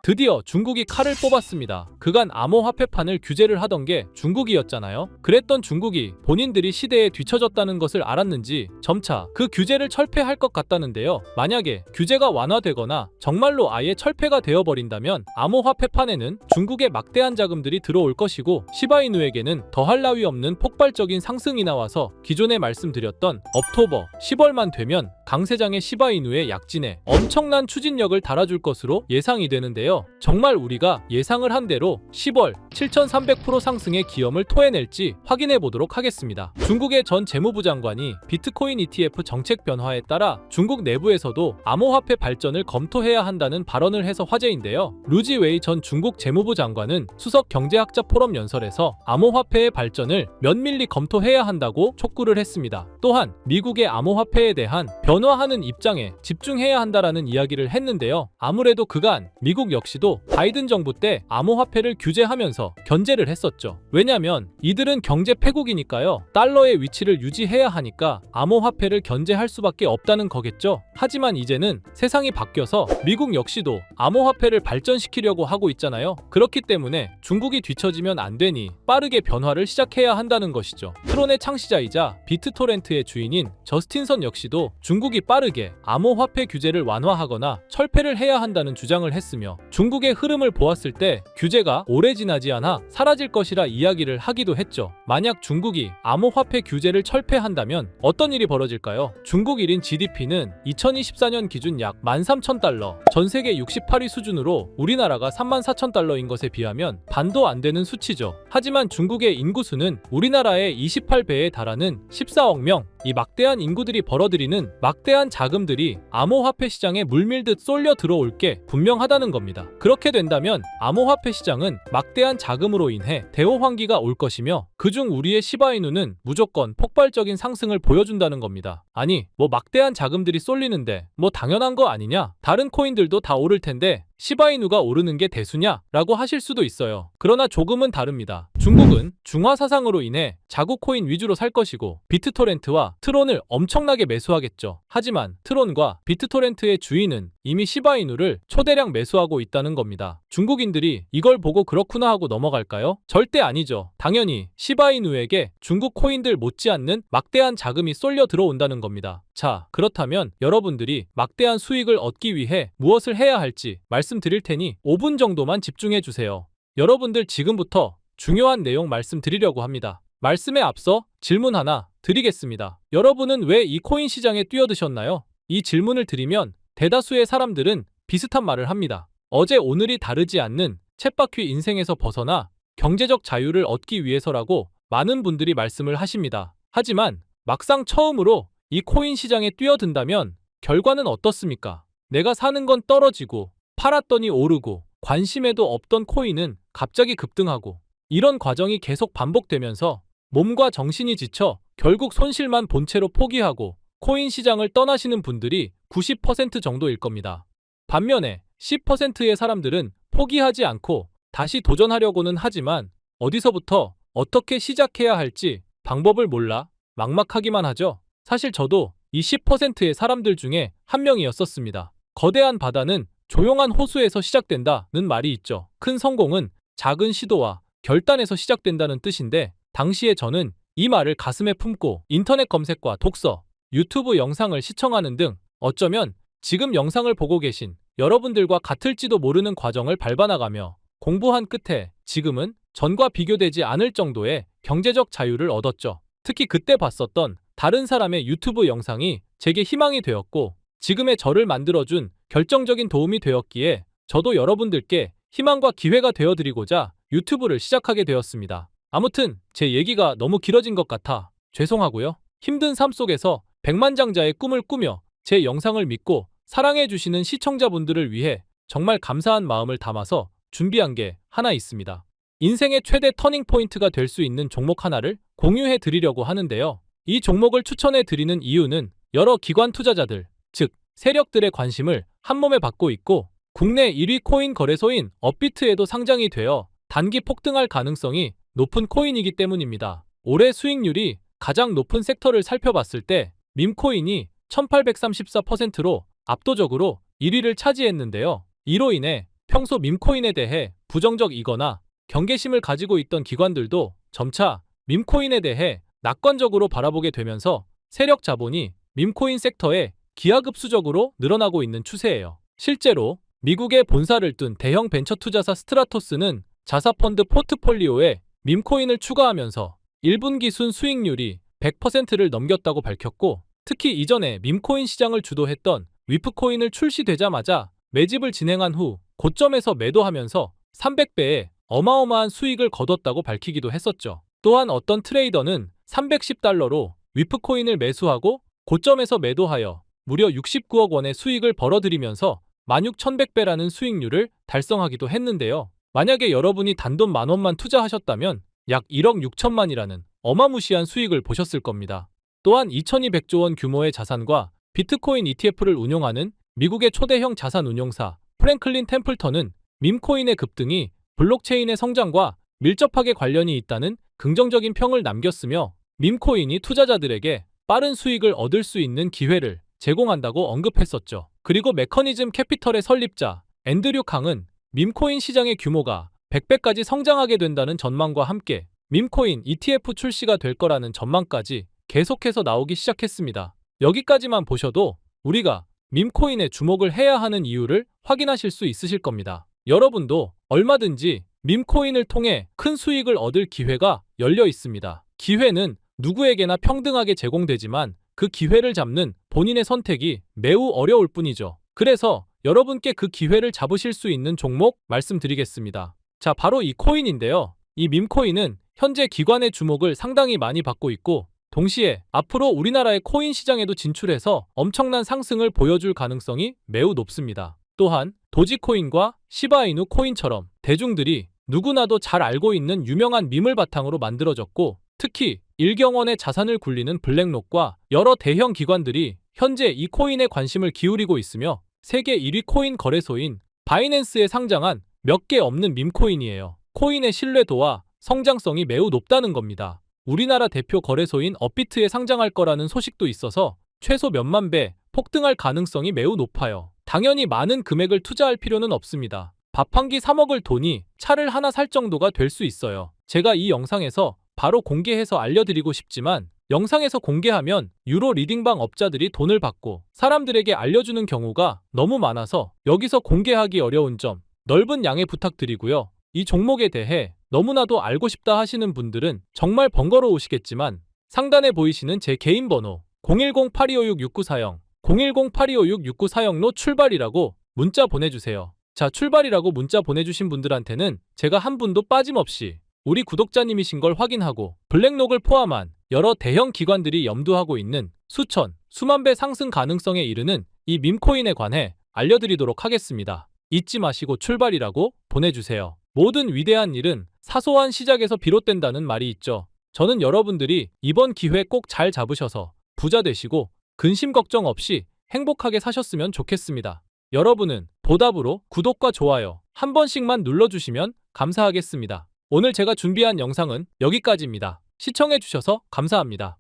드디어 중국이 칼을 뽑았습니다. 그간 암호화폐판을 규제를 하던 게 중국이었잖아요. 그랬던 중국이 본인들이 시대에 뒤처졌다는 것을 알았는지 점차 그 규제를 철폐할 것 같다는데요. 만약에 규제가 완화되거나 정말로 아예 철폐가 되어버린다면 암호화폐판에는 중국의 막대한 자금들이 들어올 것이고 시바이누에게는 더할 나위 없는 폭발적인 상승이 나와서 기존에 말씀드렸던 억토버 10월만 되면 강세장의 시바이누의 약진에 엄청난 추진력을 달아줄 것으로 예상이 되는데요. 정말 우리가 예상을 한 대로 10월 7300% 상승의 기염을 토해낼지 확인해 보도록 하겠습니다. 중국의 전 재무부 장관이 비트코인 ETF 정책 변화에 따라 중국 내부에서도 암호화폐 발전을 검토해야 한다는 발언을 해서 화제인데요. 루지웨이 전 중국 재무부 장관은 수석 경제학자 포럼 연설에서 암호화폐의 발전을 면밀히 검토해야 한다고 촉구를 했습니다. 또한 미국의 암호화폐에 대한 변화하는 입장에 집중해야 한다라는 이야기를 했는데요. 아무래도 그간 미국 역시도 바이든 정부 때 암호화폐를 규제하면서 견제를 했었죠. 왜냐면 이들은 경제 패국이니까요. 달러의 위치를 유지해야 하니까 암호화폐를 견제할 수밖에 없다는 거겠죠. 하지만 이제는 세상이 바뀌어서 미국 역시도 암호화폐를 발전시키려고 하고 있잖아요. 그렇기 때문에 중국이 뒤처지면 안 되니 빠르게 변화를 시작해야 한다는 것이죠. 트론의 창시자이자 비트토렌트의 주인인 저스틴 선 역시도 중국이 빠르게 암호화폐 규제를 완화하거나 철폐를 해야 한다는 주장을 했으며 중국의 흐름을 보았을 때 규제가 오래 지나지 않아 사라질 것이라 이야기를 하기도 했죠. 만약 중국이 암호화폐 규제를 철폐한다면 어떤 일이 벌어질까요? 중국 1인 GDP는 2024년 기준 약 13,000달러, 전 세계 68위 수준으로 우리나라가 34,000달러인 것에 비하면 반도 안 되는 수치죠. 하지만 중국의 인구수는 우리나라의 28배에 달하는 14억 명, 이 막대한 인구들이 벌어들이는 막대한 자금들이 암호화폐 시장에 물밀듯 쏠려 들어올 게 분명하다는 겁니다. 그렇게 된다면 암호화폐 시장은 막대한 자금으로 인해 대호황기가 올 것이며 그중 우리의 시바이누는 무조건 폭발적인 상승을 보여준다는 겁니다. 아니, 막대한 자금들이 쏠리는데 당연한 거 아니냐? 다른 코인들도 다 오를 텐데 시바이누가 오르는 게 대수냐? 라고 하실 수도 있어요. 그러나 조금은 다릅니다. 중국은 중화 사상으로 인해 자국 코인 위주로 살 것이고 비트토렌트와 트론을 엄청나게 매수하겠죠. 하지만 트론과 비트토렌트의 주인은 이미 시바이누를 초대량 매수하고 있다는 겁니다. 중국인들이 이걸 보고 그렇구나 하고 넘어갈까요? 절대 아니죠. 당연히 시바이누에게 중국 코인들 못지않는 막대한 자금이 쏠려 들어온다는 겁니다. 자, 그렇다면 여러분들이 막대한 수익을 얻기 위해 무엇을 해야 할지 말씀드릴 테니 5분 정도만 집중해 주세요. 여러분들 지금부터 중요한 내용 말씀드리려고 합니다. 말씀에 앞서 질문 하나 드리겠습니다. 여러분은 왜 이 코인 시장에 뛰어드셨나요? 이 질문을 드리면 대다수의 사람들은 비슷한 말을 합니다. 어제 오늘이 다르지 않는 쳇바퀴 인생에서 벗어나 경제적 자유를 얻기 위해서라고 많은 분들이 말씀을 하십니다. 하지만 막상 처음으로 이 코인 시장에 뛰어든다면 결과는 어떻습니까? 내가 사는 건 떨어지고 팔았더니 오르고 관심에도 없던 코인은 갑자기 급등하고 이런 과정이 계속 반복되면서 몸과 정신이 지쳐 결국 손실만 본 채로 포기하고 코인 시장을 떠나시는 분들이 90% 정도일 겁니다. 반면에 10%의 사람들은 포기하지 않고 다시 도전하려고는 하지만 어디서부터 어떻게 시작해야 할지 방법을 몰라 막막하기만 하죠. 사실 저도 이 10%의 사람들 중에 한 명이었었습니다. 거대한 바다는 조용한 호수에서 시작된다는 말이 있죠. 큰 성공은 작은 시도와 결단에서 시작된다는 뜻인데 당시에 저는 이 말을 가슴에 품고 인터넷 검색과 독서, 유튜브 영상을 시청하는 등 어쩌면 지금 영상을 보고 계신 여러분들과 같을지도 모르는 과정을 밟아나가며 공부한 끝에 지금은 전과 비교되지 않을 정도의 경제적 자유를 얻었죠. 특히 그때 봤었던 다른 사람의 유튜브 영상이 제게 희망이 되었고 지금의 저를 만들어준 결정적인 도움이 되었기에 저도 여러분들께 희망과 기회가 되어드리고자 유튜브를 시작하게 되었습니다. 아무튼 제 얘기가 너무 길어진 것 같아 죄송하고요. 힘든 삶 속에서 백만장자의 꿈을 꾸며 제 영상을 믿고 사랑해주시는 시청자분들을 위해 정말 감사한 마음을 담아서 준비한 게 하나 있습니다. 인생의 최대 터닝포인트가 될 수 있는 종목 하나를 공유해 드리려고 하는데요. 이 종목을 추천해 드리는 이유는 여러 기관 투자자들, 즉 세력들의 관심을 한몸에 받고 있고 국내 1위 코인 거래소인 업비트에도 상장이 되어 단기 폭등할 가능성이 높은 코인이기 때문입니다. 올해 수익률이 가장 높은 섹터를 살펴봤을 때 밈코인이 1834%로 압도적으로 1위를 차지했는데요. 이로 인해 평소 밈코인에 대해 부정적이거나 경계심을 가지고 있던 기관들도 점차 밈코인에 대해 낙관적으로 바라보게 되면서 세력 자본이 밈코인 섹터에 기하급수적으로 늘어나고 있는 추세예요. 실제로 미국의 본사를 둔 대형 벤처 투자사 스트라토스는 자사펀드 포트폴리오에 밈코인을 추가하면서 1분기 순 수익률이 100%를 넘겼다고 밝혔고, 특히 이전에 밈코인 시장을 주도했던 위프코인을 출시되자마자 매집을 진행한 후 고점에서 매도하면서 300배의 어마어마한 수익을 거뒀다고 밝히기도 했었죠. 또한 어떤 트레이더는 310달러로 위프코인을 매수하고 고점에서 매도하여 무려 69억 원의 수익을 벌어들이면서 16,100배라는 수익률을 달성하기도 했는데요. 만약에 여러분이 단돈 10,000원만 투자하셨다면 약 1억 6천만이라는 어마무시한 수익을 보셨을 겁니다. 또한 2,200조 원 규모의 자산과 비트코인 ETF를 운용하는 미국의 초대형 자산 운용사 프랭클린 템플턴은 밈코인의 급등이 블록체인의 성장과 밀접하게 관련이 있다는 긍정적인 평을 남겼으며, 밈코인이 투자자들에게 빠른 수익을 얻을 수 있는 기회를 제공한다고 언급했었죠. 그리고 메커니즘 캐피털의 설립자 앤드류 캉은 밈코인 시장의 규모가 100배까지 성장하게 된다는 전망과 함께 밈코인 ETF 출시가 될 거라는 전망까지 계속해서 나오기 시작했습니다. 여기까지만 보셔도 우리가 밈코인에 주목을 해야 하는 이유를 확인하실 수 있으실 겁니다. 여러분도 얼마든지 밈코인을 통해 큰 수익을 얻을 기회가 열려 있습니다. 기회는 누구에게나 평등하게 제공되지만 그 기회를 잡는 본인의 선택이 매우 어려울 뿐이죠. 그래서 여러분께 그 기회를 잡으실 수 있는 종목 말씀드리겠습니다. 자, 바로 이 코인인데요. 이 밈코인은 현재 기관의 주목을 상당히 많이 받고 있고, 동시에 앞으로 우리나라의 코인 시장에도 진출해서 엄청난 상승을 보여줄 가능성이 매우 높습니다. 또한 도지코인과 시바이누 코인처럼 대중들이 누구나도 잘 알고 있는 유명한 밈을 바탕으로 만들어졌고, 특히 일경원의 자산을 굴리는 블랙록과 여러 대형 기관들이 현재 이 코인에 관심을 기울이고 있으며, 세계 1위 코인 거래소인 바이낸스에 상장한 몇 개 없는 밈코인이에요. 코인의 신뢰도와 성장성이 매우 높다는 겁니다. 우리나라 대표 거래소인 업비트에 상장할 거라는 소식도 있어서 최소 몇만 배 폭등할 가능성이 매우 높아요. 당연히 많은 금액을 투자할 필요는 없습니다. 밥 한 끼 사 먹을 돈이 차를 하나 살 정도가 될 수 있어요. 제가 이 영상에서 바로 공개해서 알려드리고 싶지만, 영상에서 공개하면 유로 리딩방 업자들이 돈을 받고 사람들에게 알려주는 경우가 너무 많아서 여기서 공개하기 어려운 점 넓은 양해 부탁드리고요. 이 종목에 대해 너무나도 알고 싶다 하시는 분들은 정말 번거로우시겠지만 상단에 보이시는 제 개인 번호 010-8256-6940 010-8256-6940로 출발이라고 문자 보내주세요. 자, 출발이라고 문자 보내주신 분들한테는 제가 한 분도 빠짐없이 우리 구독자님이신 걸 확인하고 블랙록을 포함한 여러 대형 기관들이 염두하고 있는 수천, 수만 배 상승 가능성에 이르는 이 밈코인에 관해 알려드리도록 하겠습니다. 잊지 마시고 출발이라고 보내주세요. 모든 위대한 일은 사소한 시작에서 비롯된다는 말이 있죠. 저는 여러분들이 이번 기회 꼭 잘 잡으셔서 부자 되시고 근심 걱정 없이 행복하게 사셨으면 좋겠습니다. 여러분은 보답으로 구독과 좋아요 한 번씩만 눌러주시면 감사하겠습니다. 오늘 제가 준비한 영상은 여기까지입니다. 시청해주셔서 감사합니다.